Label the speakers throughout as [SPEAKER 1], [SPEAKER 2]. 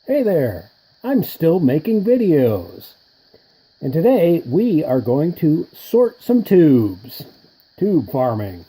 [SPEAKER 1] Hey there, I'm still making videos. And today we are going to sort some tubes. Tube farming.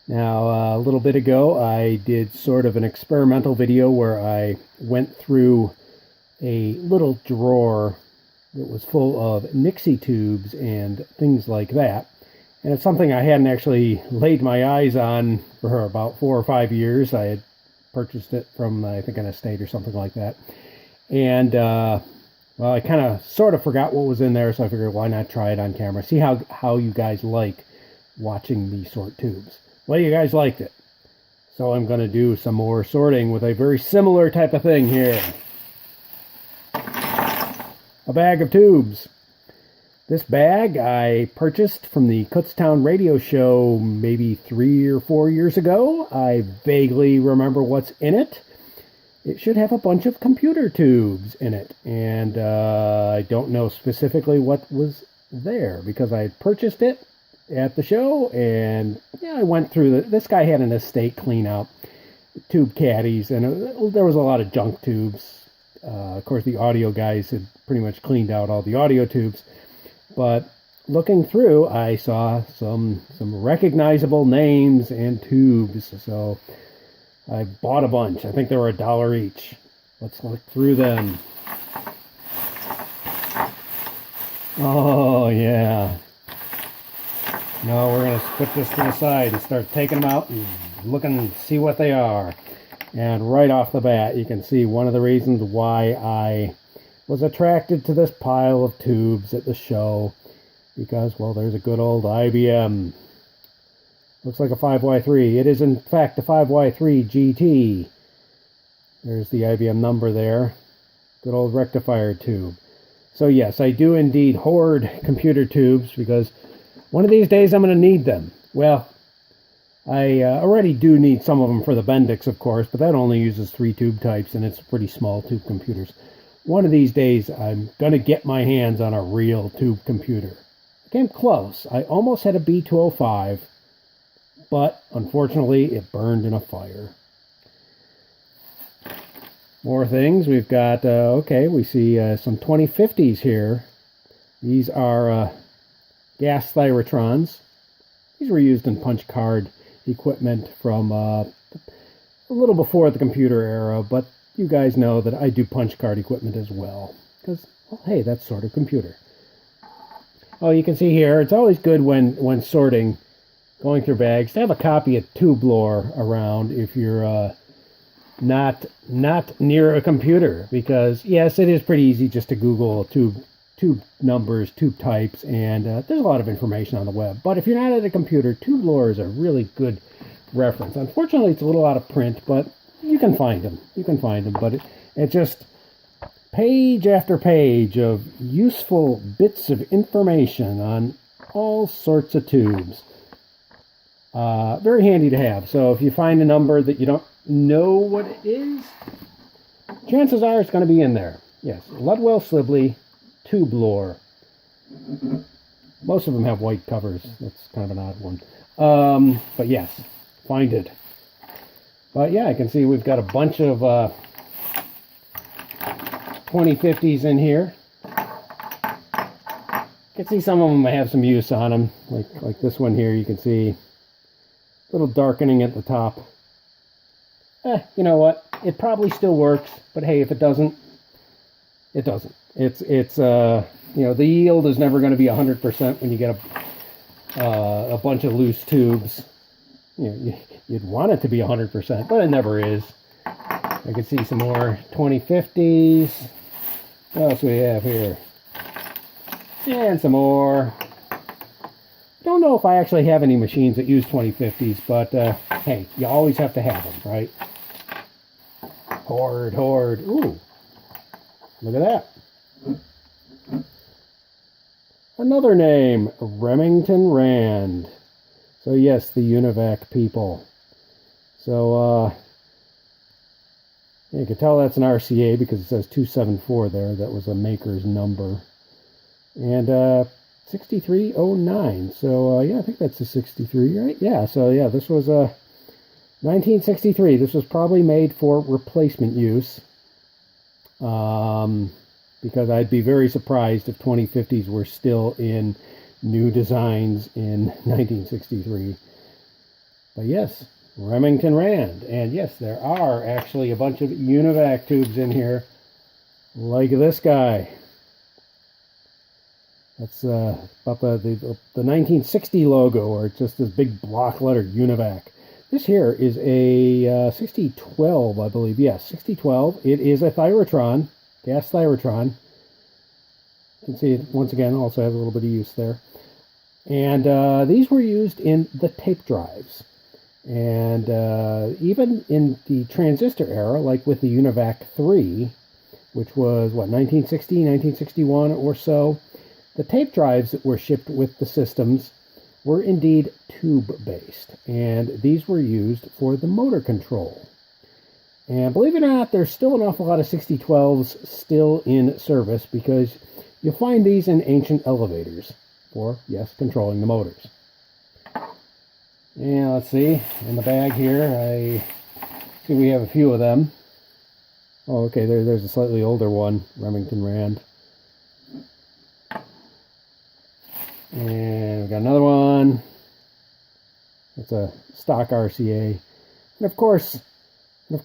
[SPEAKER 1] Now, a little bit ago I did sort of an experimental video where I went through a little drawer that was full of Nixie tubes and things like that. And it's something I hadn't actually laid my eyes on for about 4 or 5 years. I had purchased it from, I think, an estate or something like that. And, well, I kind of sort of forgot what was in there, so I figured why not try it on camera. See how you guys like watching me sort tubes. Well, you guys liked it. So I'm going to do some more sorting with a very similar type of thing here. A bag of tubes. This bag I purchased from the Kutztown Radio show maybe 3 or 4 years ago. I vaguely remember what's in it. It should have a bunch of computer tubes in it. And I don't know specifically what was there because I purchased it at the show. And yeah, I went through this guy had an estate clean out, tube caddies, and there was a lot of junk tubes. Of course, the audio guys had pretty much cleaned out all the audio tubes. But looking through, I saw some recognizable names and tubes, so I bought a bunch. I think they were $1 each. Let's look through them. Oh, yeah. No, we're going to put this to the side and start taking them out and looking and see what they are. And right off the bat, you can see one of the reasons why I was attracted to this pile of tubes at the show, because, well, there's a good old IBM. Looks like a 5Y3. It is, in fact, a 5Y3 GT. There's the IBM number there. Good old rectifier tube. So, yes, I do indeed hoard computer tubes, because one of these days I'm going to need them. Well, I already do need some of them for the Bendix, of course, but that only uses 3 tube types, and it's pretty small tube computers. One of these days, I'm going to get my hands on a real tube computer. I came close. I almost had a B205, but unfortunately, it burned in a fire. More things. We've got, we see some 2050s here. These are gas thyrotrons. These were used in punch card equipment from a little before the computer era, but you guys know that I do punch card equipment as well, because, well, hey, that's sort of computer. Oh, you can see here, it's always good when sorting, going through bags, to have a copy of Tube Lore around if you're not near a computer, because, yes, it is pretty easy just to Google tube numbers, tube types, and there's a lot of information on the web. But if you're not at a computer, Tube Lore is a really good reference. Unfortunately, it's a little out of print, but you can find them. But it just page after page of useful bits of information on all sorts of tubes. Very handy to have. So if you find a number that you don't know what it is, chances are it's going to be in there. Yes, Ludwell Sibley, Tube Lore. Most of them have white covers. That's kind of an odd one. But yes, find it. But yeah, I can see we've got a bunch of 2050s in here. You can see some of them have some use on them. Like this one here, you can see a little darkening at the top. You know what? It probably still works, but hey, if it doesn't, it doesn't. It's you know, the yield is never going to be 100% when you get a bunch of loose tubes. You know, you'd want it to be 100%, but it never is. I can see some more 2050s. What else do we have here? And some more. Don't know if I actually have any machines that use 2050s, but hey, you always have to have them, right? Hoard. Ooh, look at that. Another name, Remington Rand. So yes, the UNIVAC people. So you can tell that's an RCA because it says 274 there. That was a maker's number. And 6309. So yeah, I think that's a 63, right? Yeah, so yeah, this was 1963. This was probably made for replacement use. because I'd be very surprised if 2050s were still in new designs in 1963. But yes, Remington Rand. And yes, there are actually a bunch of UNIVAC tubes in here, like this guy. That's about the 1960 logo, or just this big block letter, UNIVAC. This here is a 6012, I believe. Yes, 6012. It is a Thyrotron, gas Thyrotron. You can see it, once again, also has a little bit of use there. And these were used in the tape drives. And even in the transistor era, like with the UNIVAC 3, which was, 1960, 1961 or so, the tape drives that were shipped with the systems were indeed tube-based, and these were used for the motor control. And believe it or not, there's still an awful lot of 6012s still in service, because you'll find these in ancient elevators for, yes, controlling the motors. And let's see, in the bag here, I see we have a few of them. Oh, okay, there's a slightly older one, Remington Rand. And we got another one. It's a stock RCA. And of course, the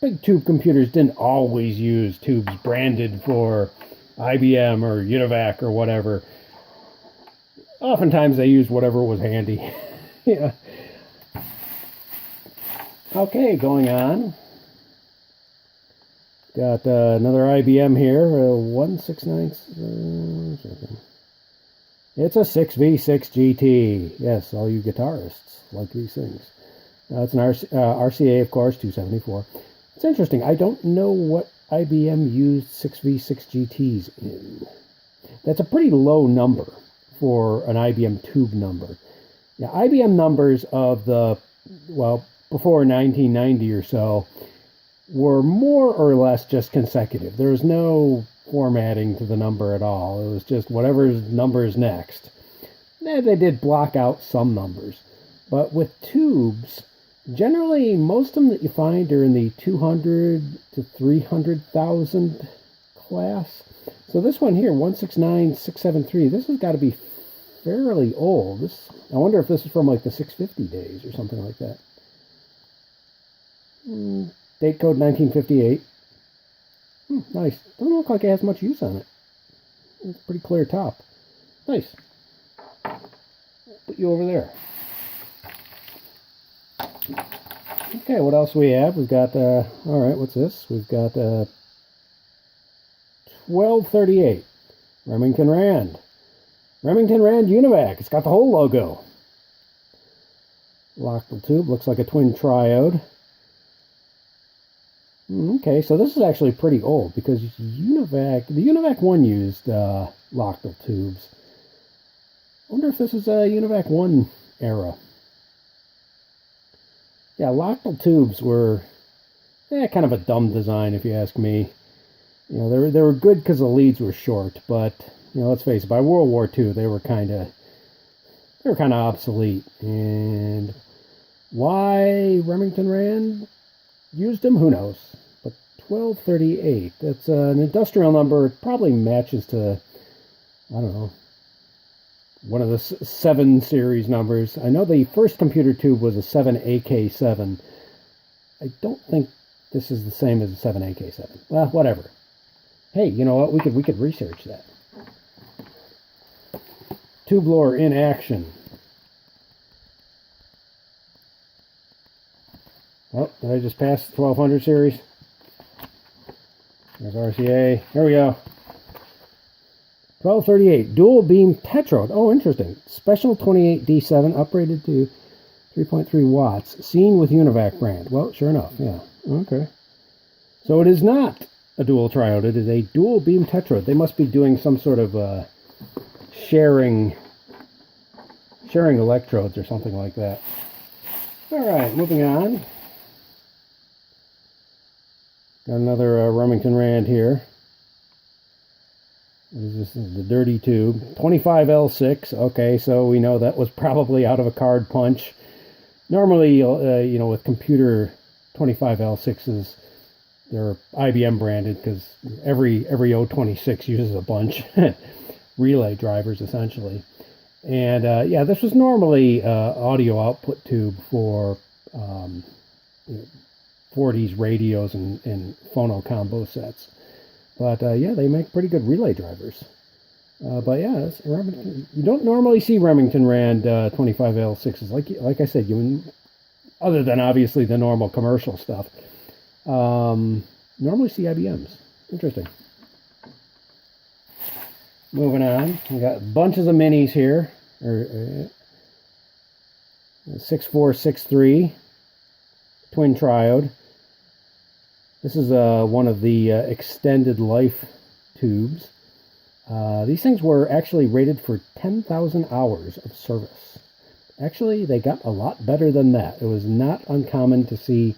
[SPEAKER 1] big tube computers didn't always use tubes branded for IBM or UNIVAC or whatever. Oftentimes they used whatever was handy. Yeah. Okay, going on. Got another IBM here, 169. It's a 6V6 GT. Yes, all you guitarists like these things. It's an RCA, of course, 274. It's interesting. I don't know what IBM used 6V6 GTs in. That's a pretty low number for an IBM tube number. Yeah, IBM numbers of the, before 1990 or so, were more or less just consecutive. There was no formatting to the number at all. It was just whatever number is next. They did block out some numbers. But with tubes, generally most of them that you find are in the 200 to 300,000 class. So this one here, 169673, this has got to be fairly old. I wonder if this is from like the 650 days or something like that. Date code 1958. Nice. Doesn't look like it has much use on it. It's a pretty clear top. Nice. Put you over there. Okay, what else we have? We've got, alright, what's this? We've got 1238. Remington Rand. Remington Rand UNIVAC. It's got the whole logo. Lockable tube. Looks like a twin triode. Okay, so this is actually pretty old, because the UNIVAC 1 used Lockable tubes. I wonder if this is a UNIVAC 1 era. Yeah, Lockable tubes were kind of a dumb design, if you ask me. You know, they were good because the leads were short, but let's face it, by World War II they were kind of obsolete. And why Remington Rand used them, who knows? But 1238, that's an industrial number. It probably matches to, I don't know, one of the 7 series numbers. I know the first computer tube was a 7AK7. I don't think this is the same as a 7AK7. Well, whatever. Hey, you know what? We could research that. Tube lore in action. Oh, did I just pass the 1200 series? There's RCA. Here we go. 1238, dual beam tetrode. Oh, interesting. Special 28D7 upgraded to 3.3 watts. Seen with UNIVAC brand. Well, sure enough, yeah. Okay. So it is not a dual triode. It is a dual beam tetrode. They must be doing some sort of sharing electrodes or something like that. All right, moving on. Got another Remington Rand here. This is the dirty tube. 25L6. Okay, so we know that was probably out of a card punch. Normally, with computer 25L6s, they're IBM branded because every 026 uses a bunch. Relay drivers, essentially. And yeah, this was normally audio output tube for 40s radios and phono combo sets. But yeah, they make pretty good relay drivers. But yeah, you don't normally see Remington Rand 25L6s. Like I said, other than obviously the normal commercial stuff, normally see IBMs. Interesting. Moving on, we got bunches of minis here. 6463 twin triode. This is one of the extended life tubes. These things were actually rated for 10,000 hours of service. Actually, they got a lot better than that. It was not uncommon to see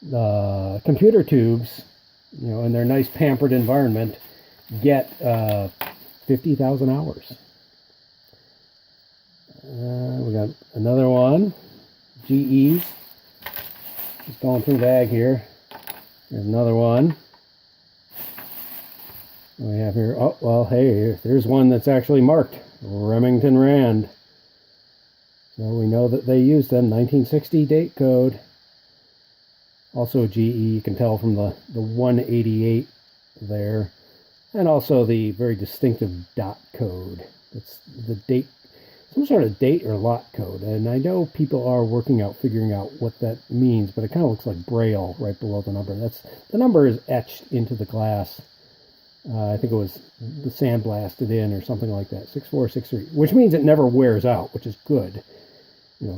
[SPEAKER 1] computer tubes, in their nice pampered environment, get 50,000 hours. We got another one. GE's. Just going through the bag here. There's another one. We have here, oh, well, hey, there's one that's actually marked Remington Rand. So we know that they used them. 1960 date code. Also GE, you can tell from the 188 there. And also the very distinctive dot code. It's the date, some sort of date or lot code. And I know people are figuring out what that means, but it kind of looks like Braille right below the number. The number is etched into the glass. I think it was sandblasted in or something like that. 6463, which means it never wears out, which is good.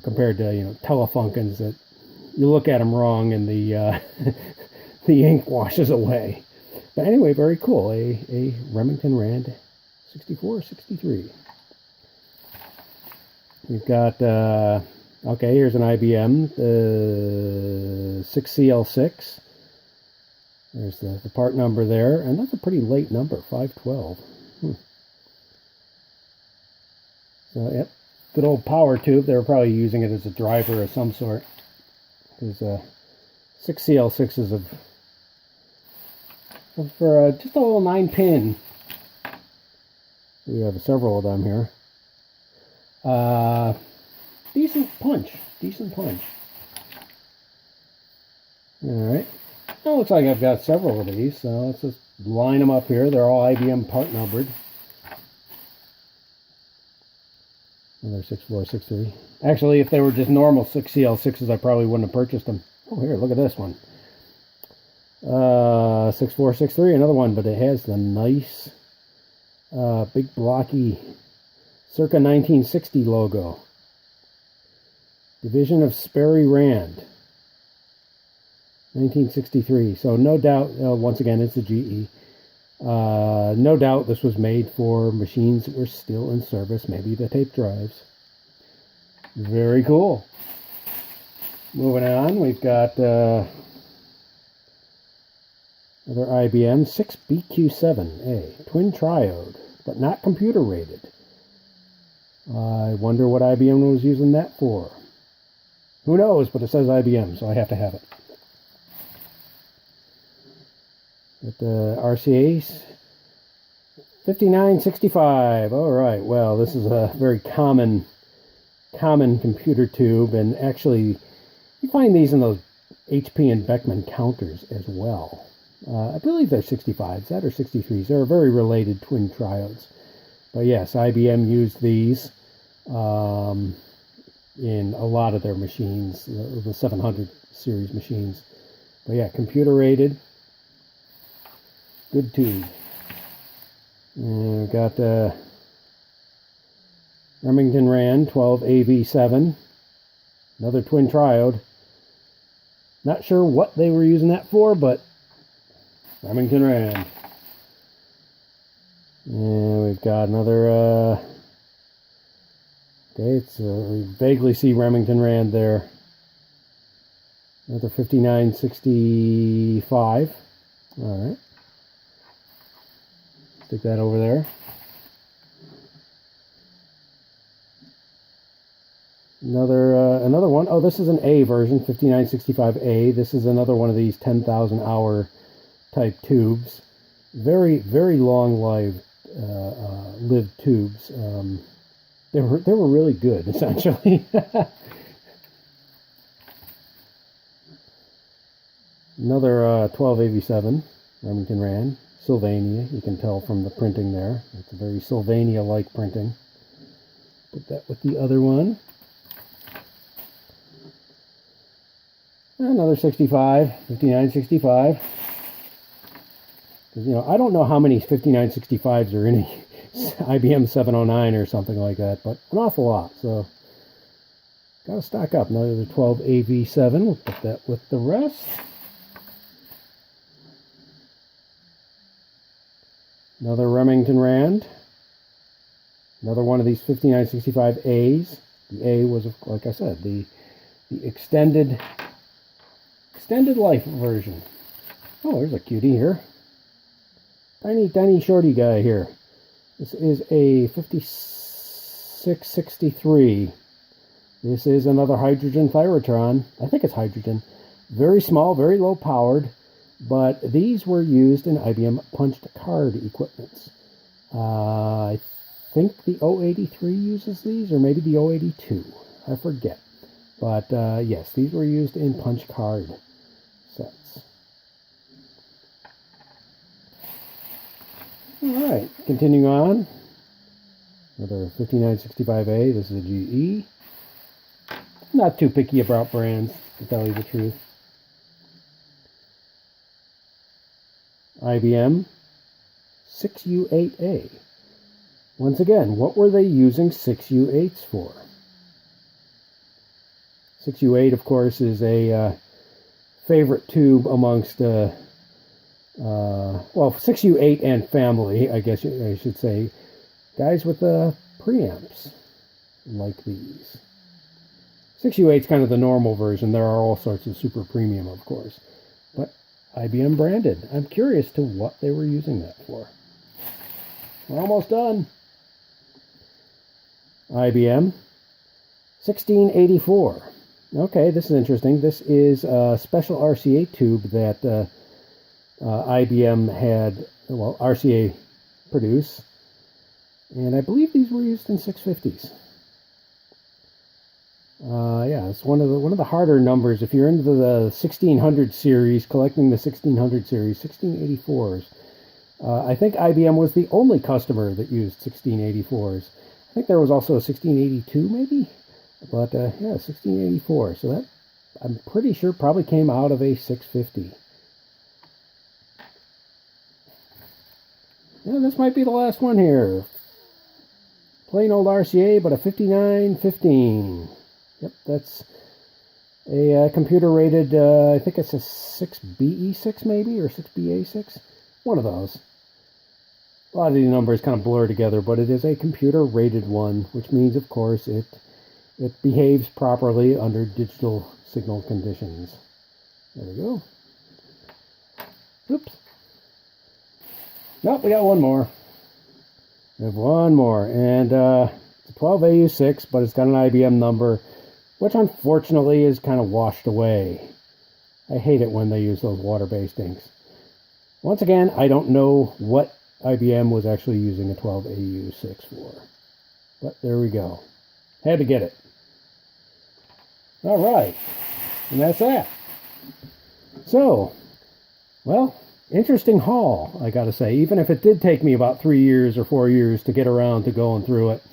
[SPEAKER 1] Compared to Telefunkens that you look at them wrong and the the ink washes away. But anyway, very cool. A Remington Rand 6463. We've got, okay, here's an IBM, 6CL6. There's the part number there, and that's a pretty late number, 512. So, yep, good old power tube. They were probably using it as a driver of some sort. There's 6CL6s for just a little 9-pin. We have several of them here. Decent punch. Alright. Well, looks like I've got several of these, so let's just line them up here. They're all IBM part numbered. Another 6463. Actually, if they were just normal 6CL6s, I probably wouldn't have purchased them. Oh, here, look at this one. 6463, another one, but it has the nice, big blocky, circa 1960 logo. Division of Sperry Rand. 1963. So no doubt, once again, it's a GE. No doubt this was made for machines that were still in service, maybe the tape drives. Very cool. Moving on, we've got another IBM 6BQ7A, twin triode, but not computer rated. I wonder what IBM was using that for. Who knows, but it says IBM, so I have to have it. But RCA 5965. All right. Well, this is a very common computer tube, and actually, you find these in those HP and Beckman counters as well. I believe they're 65s, that or 63s. They're very related twin triodes. But yes, IBM used these in a lot of their machines, the 700 series machines. But yeah, computer rated. Good tube. And we've got Remington Rand 12AV7. Another twin triode. Not sure what they were using that for, but Remington Rand. And we've got another, okay, we vaguely see Remington Rand there. Another 5965. All right. Stick that over there. Another one. Oh, this is an A version, 5965A. This is another one of these 10,000 hour type tubes. Very, very long lived tubes. They were really good, essentially. Another 1287 Remington Rand, Sylvania. You can tell from the printing there. It's a very Sylvania-like printing. Put that with the other one. Another 65, 5965. Because, I don't know how many 5965s are in a IBM 709 or something like that, but an awful lot. So, got to stock up. Another 12AV7. We'll put that with the rest. Another Remington Rand. Another one of these 5965As. The A was, like I said, the extended life version. Oh, there's a cutie here. Tiny shorty guy here. This is a 5663. This is another hydrogen Thyrotron. I think it's hydrogen. Very small, very low powered. But these were used in IBM punched card equipments. I think the 083 uses these, or maybe the 082. I forget. But yes, these were used in punch card sets. Alright, continuing on. Another 5965A. This is a GE. Not too picky about brands, to tell you the truth. IBM 6U8A. Once again, what were they using 6U8s for? 6U8, of course, is a favorite tube amongst, 6U8 and family, I guess I should say, guys with preamps like these. 6U8 is kind of the normal version. There are all sorts of super premium, of course. But IBM branded. I'm curious to what they were using that for. We're almost done. IBM 1684. Okay, this is interesting. This is a special RCA tube that IBM had, RCA produce. And I believe these were used in 650s. Yeah, it's one of the harder numbers. If you're into the 1600 series, collecting the 1600 series, 1684s. I think IBM was the only customer that used 1684s. I think there was also a 1682, maybe, but yeah, 1684. So that, I'm pretty sure, probably came out of a 650. Yeah, this might be the last one here. Plain old RCA, but a 5915. Yep, that's a computer-rated, I think it's a 6BE6 maybe, or 6BA6. One of those. A lot of these numbers kind of blur together, but it is a computer-rated one, which means, of course, it behaves properly under digital signal conditions. There we go. Oops. Nope, we got one more. We have one more, and it's a 12AU6, but it's got an IBM number, which unfortunately is kind of washed away. I hate it when they use those water-based inks. Once again, I don't know what IBM was actually using a 12AU6 for. But there we go. Had to get it. Alright. And that's that. So, well, interesting haul, I gotta say. Even if it did take me about 3 years or 4 years to get around to going through it.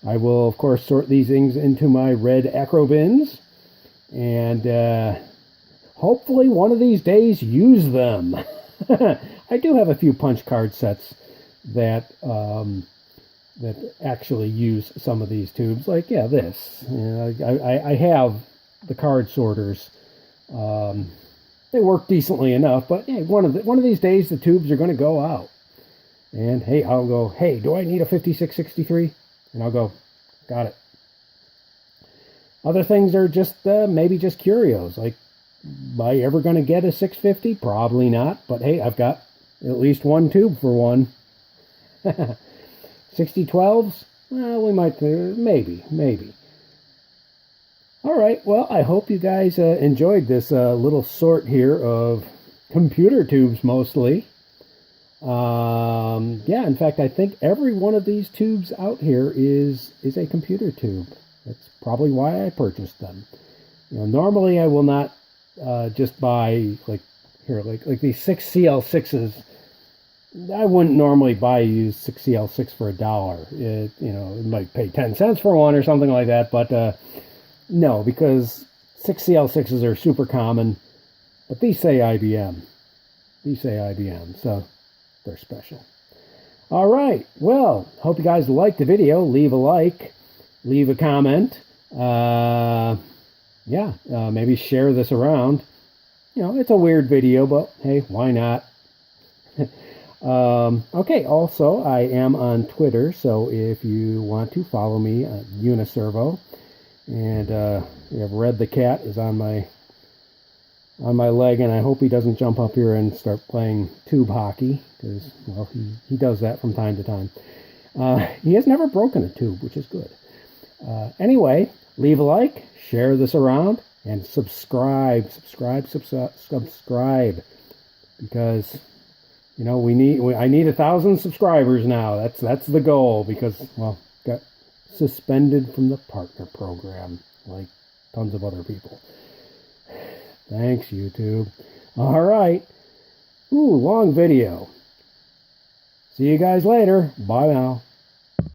[SPEAKER 1] I will, of course, sort these things into my red acro bins. And hopefully one of these days use them. I do have a few punch card sets that that actually use some of these tubes. Like, yeah, this. I have the card sorters. They work decently enough, but hey, one of these days the tubes are going to go out. And hey, I'll go, hey, do I need a 5663? And I'll go, got it. Other things are just maybe just curios. Like, am I ever going to get a 650? Probably not. But hey, I've got at least one tube for one. 6012s? Well, we might, maybe. All right, well, I hope you guys enjoyed this little sort here of computer tubes mostly. Yeah, in fact, I think every one of these tubes out here is a computer tube. That's probably why I purchased them. You know, normally I will not just buy like these 6CL6s. I wouldn't normally buy a used 6CL6 for $1. It might pay 10 cents for one or something like that, but no, because 6CL6s are super common. But these say IBM. So they're special. All right. Well, hope you guys liked the video. Leave a like. Leave a comment. Maybe share this around. It's a weird video, but hey, why not? Okay, also, I am on Twitter, so if you want to follow me, Uniservo. And you have Red the Cat is on my leg, and I hope he doesn't jump up here and start playing tube hockey, because, well, he does that from time to time. He has never broken a tube, which is good. Anyway, leave a like, share this around, and subscribe, because I need 1,000 subscribers now. That's the goal, because, well, got suspended from the partner program like tons of other people. Thanks, YouTube. All right. Ooh, long video. See you guys later. Bye now.